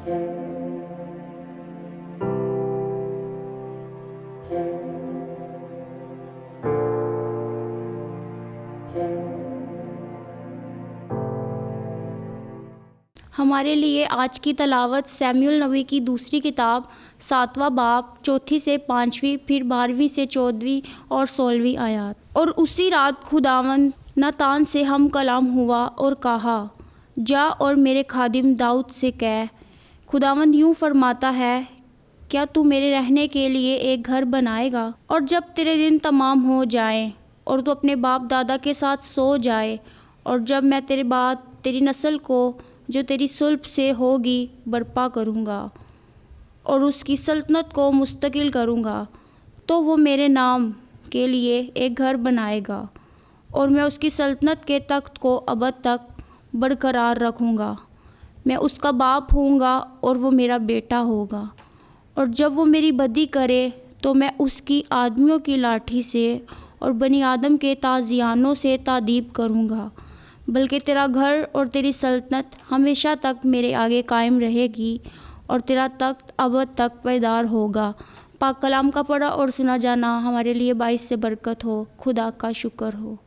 हमारे लिए आज की तलावत सैमुअल नबी की दूसरी किताब 7वां बाब 4 से 5वीं, फिर 12वीं से 14वीं और 16वीं आयत। और उसी रात खुदावंद नातान से हम कलाम हुआ और कहा, जा और मेरे खादिम दाऊद से कह, खुदावंद यूँ फरमाता है, क्या तू मेरे रहने के लिए एक घर बनाएगा? और जब तेरे दिन तमाम हो जाएं और तू अपने बाप दादा के साथ सो जाए, और जब मैं तेरे बाद तेरी नस्ल को जो तेरी सुल्ब से होगी बर्पा करूँगा और उसकी सल्तनत को मुस्तकिल करूँगा, तो वो मेरे नाम के लिए एक घर बनाएगा और मैं उसकी सल्तनत के तख्त को अबद तक बरकरार रखूँगा। मैं उसका बाप होऊंगा और वो मेरा बेटा होगा। और जब वो मेरी बदी करे तो मैं उसकी आदमियों की लाठी से और बनी आदम के ताजियानों से तादीब करूँगा। बल्कि तेरा घर और तेरी सल्तनत हमेशा तक मेरे आगे कायम रहेगी और तेरा तख्त अबद तक पायदार होगा। पाक कलाम का पढ़ा और सुना जाना हमारे लिए बाइस से बरकत हो। खुदा का शुक्र हो।